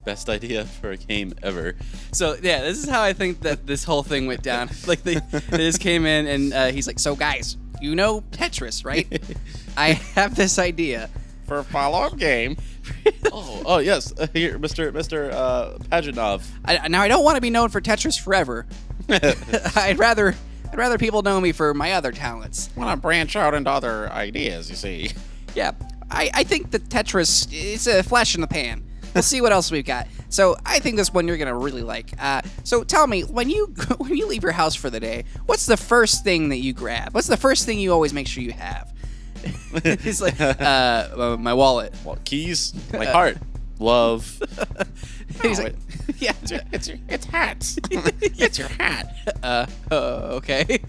Best idea for a game ever. So yeah, this is how I think that this whole thing went down. Like they just came in and he's like, "So guys, you know Tetris, right? I have this idea For a follow-up game." oh yes, here, Mr. Pajitnov. Now I don't want to be known for Tetris forever. I'd rather people know me for my other talents. Want to branch out into other ideas, you see. Yeah, I think that Tetris is a flash in the pan. We'll see what else we've got. So I think this one you're gonna really like. So tell me, when you leave your house for the day, what's the first thing that you grab? What's the first thing you always make sure you have? He's like, my wallet. Well, keys, my heart, love. He's like, yeah, It's hats. It's your hat. Okay.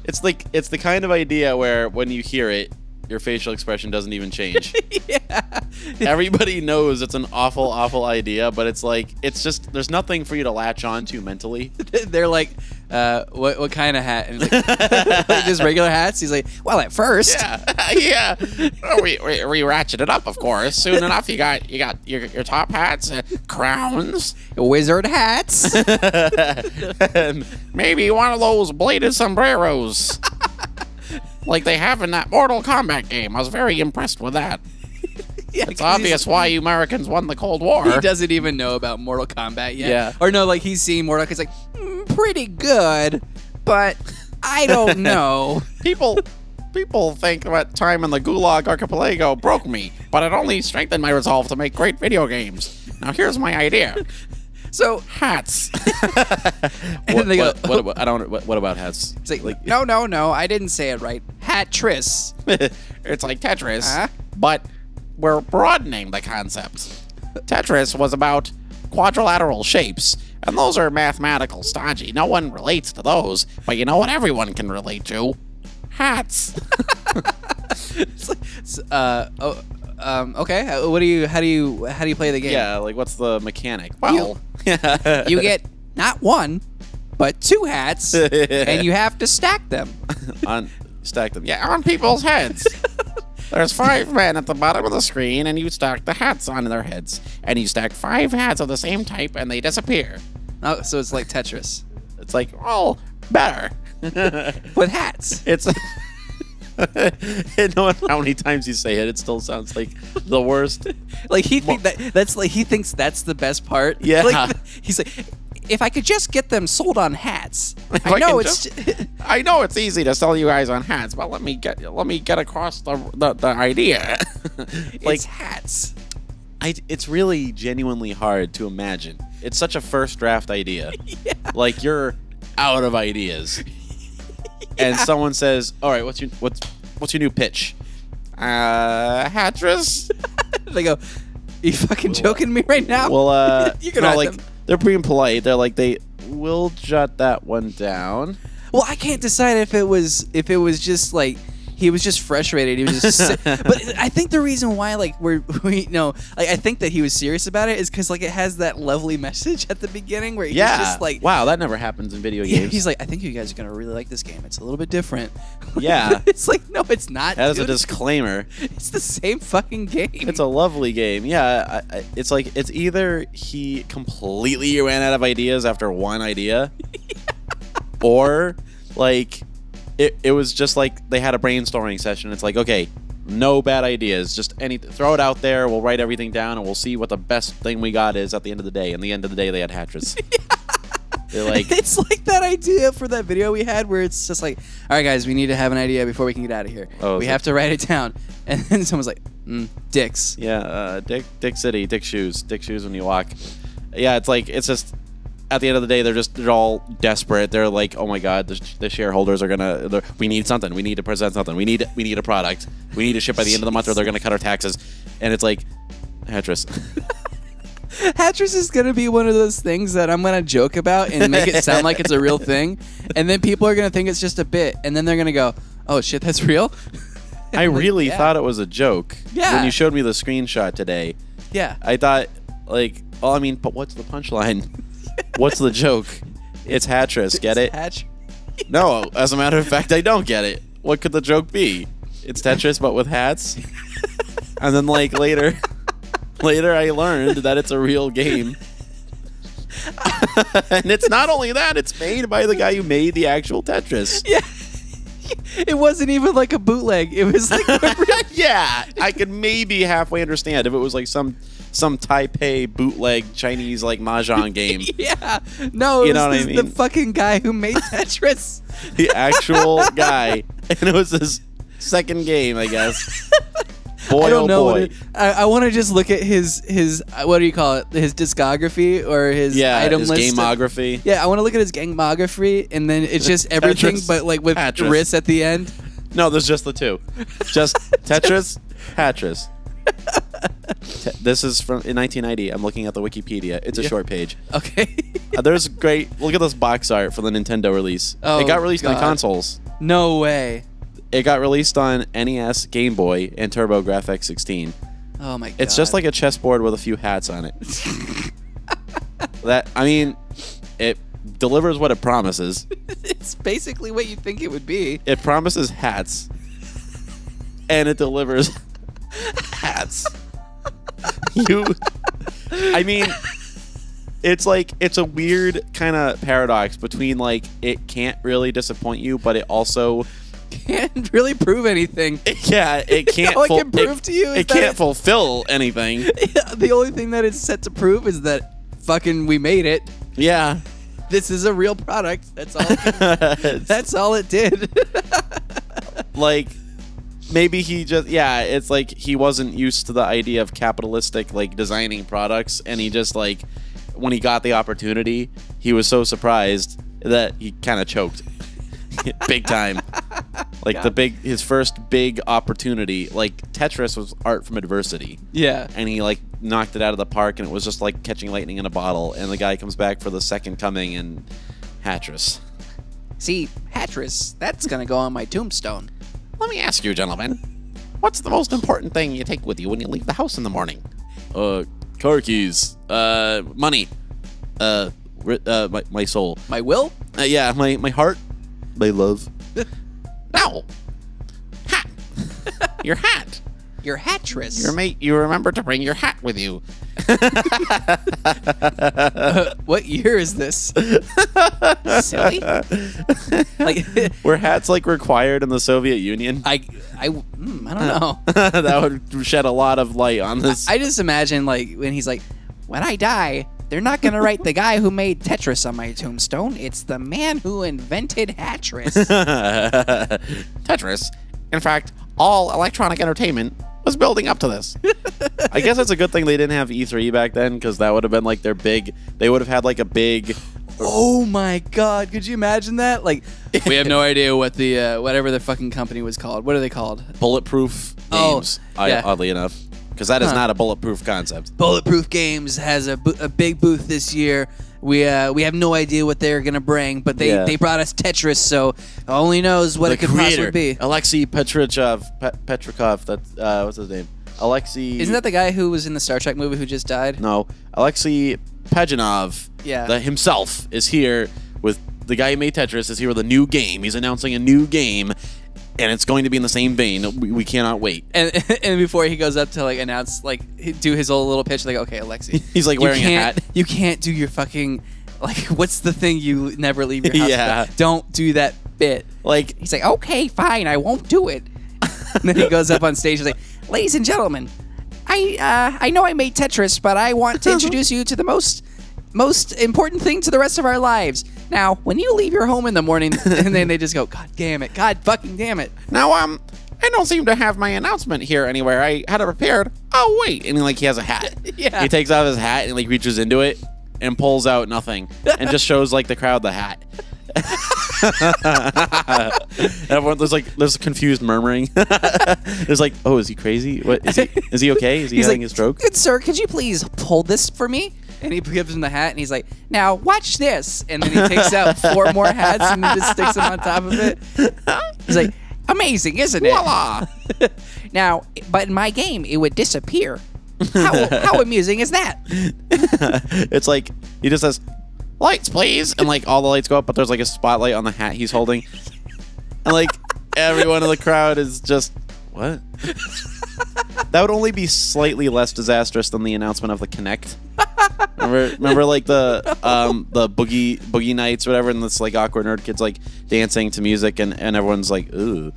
It's the kind of idea where when you hear it, your facial expression doesn't even change. Yeah. Everybody knows it's an awful, awful idea, but it's like, it's just, there's nothing for you to latch on to mentally. They're like, what kind of hat? And he's like, like just regular hats? He's like, well, at first. Yeah. We ratchet it up, of course. Soon enough, you got your top hats, crowns, Wizard hats. maybe one of those bladed sombreros. Like they have in that Mortal Kombat game. I was very impressed with that. Yeah, it's obvious why you Americans won the Cold War. He doesn't even know about Mortal Kombat yet. Yeah. Or no, like he's seen Mortal Kombat. He's like, pretty good, but I don't know. People think that time in the Gulag Archipelago broke me, but it only strengthened my resolve to make great video games. Now here's my idea. So hats. And they go, what about hats? It's like, no, I didn't say it right. Hatris. It's like Tetris, but we're broadening the concept. Tetris was about quadrilateral shapes, and those are mathematical stodgy. No one relates to those, but you know what everyone can relate to? Hats. It's like, okay. How do you play the game? Yeah, like what's the mechanic? Well, you get not one, but two hats, and you have to stack them. Stack them. Yeah, on people's heads. There's 5 men at the bottom of the screen, and you stack the hats on their heads. And you stack 5 hats of the same type, and they disappear. Oh, so it's like Tetris. It's like, oh, better. With hats. It's... no matter how many times you say it, it still sounds like the worst. Like he thinks that's the best part. Yeah. Like, he's like, if I could just get them sold on hats. I know it's easy to sell you guys on hats, but let me get across the idea. Like it's hats. It's really genuinely hard to imagine. It's such a first draft idea. Yeah. Like you're out of ideas. And someone says, "All right, what's your new pitch?" Hatris. They go, "You fucking joking me right now?" Well, you can like they're being polite. They're like, we'll jot that one down. Well, I can't decide if it was just like he was just frustrated. He was just, but I think the reason why like I think that he was serious about it is because like it has that lovely message at the beginning where he's just like, wow, that never happens in video games. He's like, I think you guys are gonna really like this game. It's a little bit different. Yeah. It's like, no, it's not. That is a disclaimer. It's the same fucking game. It's a lovely game. Yeah, it's like it's either he completely ran out of ideas after one idea, or like. It was just like they had a brainstorming session. It's like, okay, no bad ideas. Just throw it out there. We'll write everything down, and we'll see what the best thing we got is at the end of the day. And the end of the day, they had Hatris. They're like, it's like that idea for that video we had where it's just like, all right, guys, we need to have an idea before we can get out of here. Oh, we have to write it down. And then someone's like, dicks. Yeah, Dick City, Dick Shoes when you walk. Yeah, it's just. At the end of the day, they're all desperate. They're like, oh my god, the shareholders are gonna. We need something. We need to present something. We need a product. We need to ship by the end of the month, or they're gonna cut our taxes. And it's like, Hatris. Hatris is gonna be one of those things that I'm gonna joke about and make it sound like it's a real thing, and then people are gonna think it's just a bit, and then they're gonna go, oh shit, that's real. I really thought it was a joke. Yeah. When you showed me the screenshot today. Yeah. I thought like, well, I mean, but what's the punchline? What's the joke? It's Hatris. Get it? No, as a matter of fact, I don't get it. What could the joke be? It's Tetris, but with hats. And then like later, Later, I learned that it's a real game. And it's not only that, it's made by the guy who made the actual Tetris. Yeah. It wasn't even like a bootleg. It was like yeah, I could maybe halfway understand if it was like some Taipei bootleg Chinese like mahjong game. Yeah. No, it You know was what I mean? the fucking guy who made Tetris. The actual guy. And it was his second game, I guess. Boy, I don't oh know. boy. I want to just look at his what do you call it? His discography or his item his list. gamography. Yeah, I want to look at his gamography, and then it's just everything, Tetris, but like with Hatris. Riss at the end. No, there's just the two. Just Tetris, Hatris. This is from in 1990. I'm looking at the Wikipedia. It's a short page. Okay. There's great. Look at this box art for the Nintendo release. Oh, it got released on God. consoles. No way. It got released on NES, Game Boy, and TurboGrafx 16. Oh my God. It's just like a chessboard with a few hats on it. It delivers what it promises. It's basically what you think it would be. It promises hats, and it delivers hats. It's a weird kind of paradox between like it can't really disappoint you, but it also Can't really prove anything. it can't. All it can prove to you is it that can't fulfill anything. The only thing that it's set to prove is that fucking we made it. Yeah. This is a real product. That's all. That's all it did. Like maybe it's like he wasn't used to the idea of capitalistic like designing products, and he just like when he got the opportunity, he was so surprised that he kind of choked. Big time. Like his first big opportunity, like Tetris was art from adversity. Yeah. And he like knocked it out of the park, and it was just like catching lightning in a bottle, and the guy comes back for the second coming and Hatris. See, Hatris, that's gonna go on my tombstone. Let me ask you, gentlemen, what's the most important thing you take with you when you leave the house in the morning? Car keys, money, my soul. My will? Yeah, my heart, my love. No. Hat. Your hat. Your Hatris. You remember to bring your hat with you. What year is this? Silly. Like, were hats like required in the Soviet Union? I don't know. That would shed a lot of light on this. I just imagine like when he's like, when I die, they're not gonna write the guy who made Tetris on my tombstone. It's the man who invented Hatris. Tetris. In fact, all electronic entertainment was building up to this. I guess it's a good thing they didn't have E3 back then, because that would have been like their big. They would have had like a big. Oh my God! Could you imagine that? Like, we have no idea what the whatever the fucking company was called. What are they called? Bulletproof Games. Yeah. Oddly enough, because that is not a bulletproof concept. Bulletproof Games has a big booth this year. We have no idea what they're gonna bring, but they brought us Tetris, so only knows what it could possibly be. Alexey Petrikov. That's what's his name? Alexey. Isn't that the guy who was in the Star Trek movie who just died? No, Alexey Pajitnov. Yeah. Himself is here with the guy who made Tetris. Is here with a new game. He's announcing a new game, and it's going to be in the same vein. We cannot wait. And before he goes up to like announce, like do his old little pitch, like, okay, Alexei, he's like wearing a hat. You can't do your fucking like. What's the thing you never leave your house? Yeah. Without? Don't do that bit. Like he's like, okay, fine, I won't do it. And then he goes up on stage and he's like, ladies and gentlemen, I know I made Tetris, but I want to introduce you to the most important thing to the rest of our lives. Now, when you leave your home in the morning, and then they just go, God damn it, God fucking damn it. Now, I don't seem to have my announcement here anywhere. I had it prepared. Oh wait, and he has a hat. Yeah. He takes off his hat and like reaches into it and pulls out nothing and just shows like the crowd the hat. Everyone, there's confused murmuring. There's like, oh, is he crazy? What is he okay? Is he having a stroke? Good sir, could you please pull this for me? And he gives him the hat, and he's like, now watch this. And then he takes out 4 more hats and then just sticks them on top of it. He's like, amazing, isn't it? Voila! Now, but in my game, it would disappear. How amusing is that? It's like he just says, lights, please, and like all the lights go up, but there's like a spotlight on the hat he's holding, and like everyone in the crowd is just what? That would only be slightly less disastrous than the announcement of the Kinect. Remember like the boogie nights or whatever, and this like awkward nerd kids like dancing to music, and everyone's like, ooh.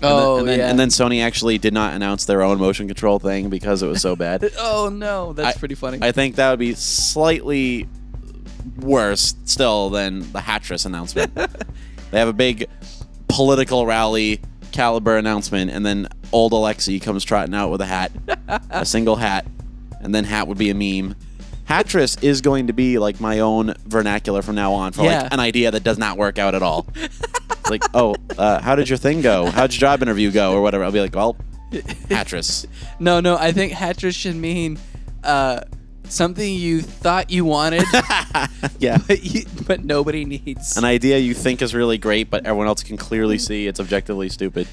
And then Sony actually did not announce their own motion control thing because it was so bad. Oh no, that's pretty funny. I think that would be slightly worse still than the Hatris announcement. They have a big political rally caliber announcement, and then old Alexey comes trotting out with a hat, a single hat, and then hat would be a meme. Hatris is going to be like my own vernacular from now on for like an idea that does not work out at all. Like, oh, how did your thing go? How'd your job interview go? Or whatever. I'll be like, well, Hatris. No, I think Hatris should mean something you thought you wanted, yeah, but nobody needs. An idea you think is really great, but everyone else can clearly see it's objectively stupid.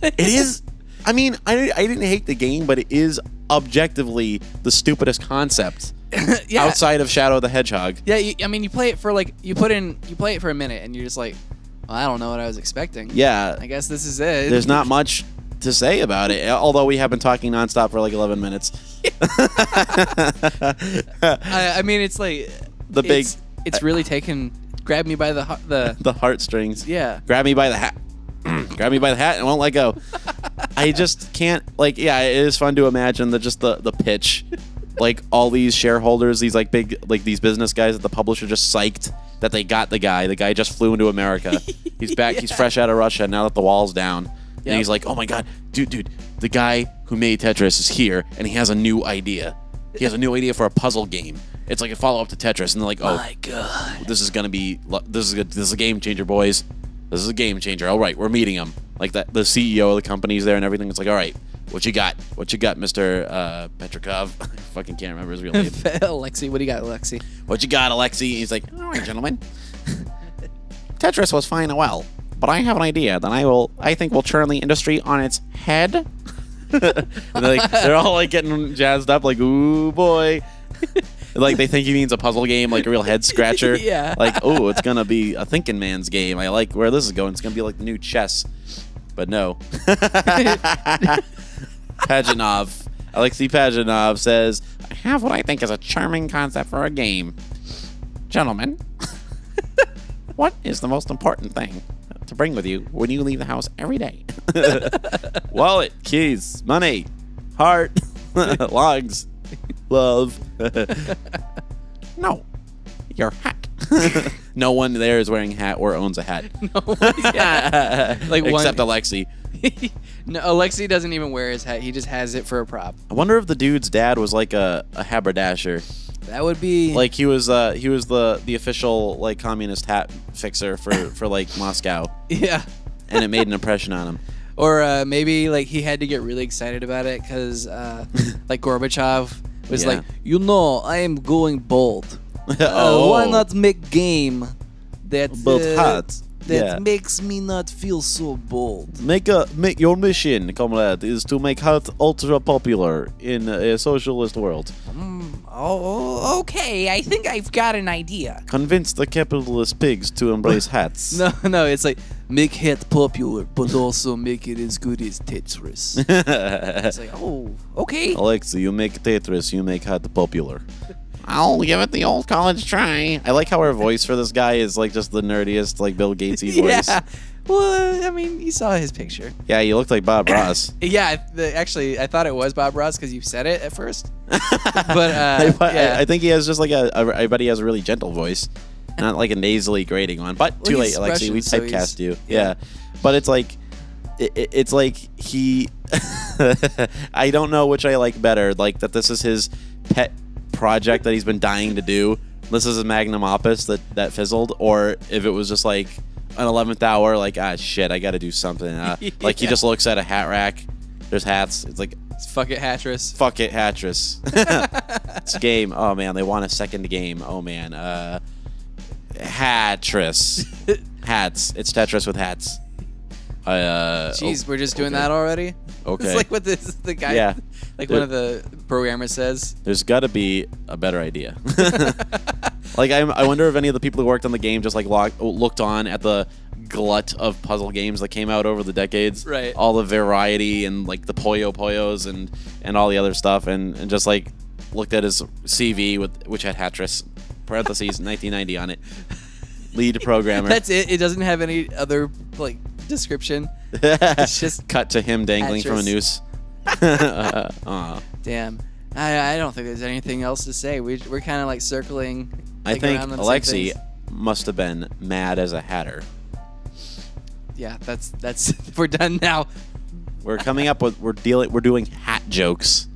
It is. I mean, I didn't hate the game, but it is objectively the stupidest concept outside of Shadow the Hedgehog. Yeah, I mean, you play it for like you play it for a minute, and you're just like, well, I don't know what I was expecting. Yeah, I guess this is it. There's not much to say about it, although we have been talking nonstop for like 11 minutes. I mean, it's like It's really grabbed me by the heartstrings. Yeah, grab me by the hat. Grab me by the hat and won't let go. I just can't, like, yeah, it is fun to imagine the pitch. Like, all these shareholders, these like big, like these business guys at the publisher just psyched that they got the guy. The guy just flew into America. He's back. He's fresh out of Russia now that the wall's down. And he's like, oh my God, dude, the guy who made Tetris is here, and he has a new idea. He has a new idea for a puzzle game. It's like a follow-up to Tetris, and they're like, oh my God, this is a game changer, boys. This is a game changer. All right, we're meeting him. Like the CEO of the company's there and everything. It's like, all right, what you got? What you got, Mr. Petrikov? I fucking can't remember his real name. Alexey, what do you got, Alexey? What you got, Alexey? He's like, all right, gentlemen. Tetris was fine and well, but I have an idea that I think will turn the industry on its head. And they're all like getting jazzed up, like, ooh boy. Like they think he means a puzzle game, like a real head scratcher. Yeah. Like, oh, it's gonna be a thinking man's game. I like where this is going. It's gonna be like the new chess. But no. Pajitnov. Alexey Pajitnov says, I have what I think is a charming concept for a game. Gentlemen, what is the most important thing to bring with you when you leave the house every day? Wallet, keys, money, heart, logs, love. No, your hat. No one there is wearing a hat or owns a hat. No, yeah. Like except Alexey. No, Alexey doesn't even wear his hat. He just has it for a prop. I wonder if the dude's dad was like a haberdasher. That would be like he was the official like communist hat fixer for like Moscow. Yeah, and it made an impression on him. Or maybe like he had to get really excited about it because like Gorbachev was like, I am going bold. Why not make game that makes me not feel so bold? Make your mission, comrade, is to make hat ultra popular in a socialist world. Okay. I think I've got an idea. Convince the capitalist pigs to embrace hats. No, it's like make hat popular, but also make it as good as Tetris. It's like, oh, okay. Alexey, you make Tetris, you make hat popular. I'll give it the old college try. I like how her voice for this guy is like just the nerdiest, like Bill Gatesy voice. Yeah. Well, I mean, you saw his picture. Yeah, you looked like Bob Ross. Yeah, actually, I thought it was Bob Ross because you said it at first. But I think he has just like I bet he has a really gentle voice, not like a nasally grating one. But too late, Alexey. We typecast you. Yeah. But it's like, it's like he. I don't know which I like better. Like that this is his pet project that he's been dying to do. This is a magnum opus that fizzled, or if it was just like an 11th hour, like, shit, I got to do something. Like he just looks at a hat rack. There's hats. It's like, fuck it, Hatris. Fuck it, Hatris. It's a game. Oh man, they want a second game. Oh man, Hatris. Hats. It's Tetris with hats. Jeez, we're just doing that already. Okay. It's like what the guy. Yeah. Like one of the programmers says. There's got to be a better idea. Like I wonder if any of the people who worked on the game just like looked on at the glut of puzzle games that came out over the decades. Right. All the variety and like the Puyo Puyos and all the other stuff, and just like looked at his CV which had Hatris parentheses 1990 on it. Lead programmer. That's it. It doesn't have any other like description. It's just cut to him dangling from a noose. Damn. I don't think there's anything else to say. We're kind of like circling. I like, think around on the same Alexey things. must have been mad as a hatter. Yeah, that's we're done now. We're coming up with we're doing hat jokes.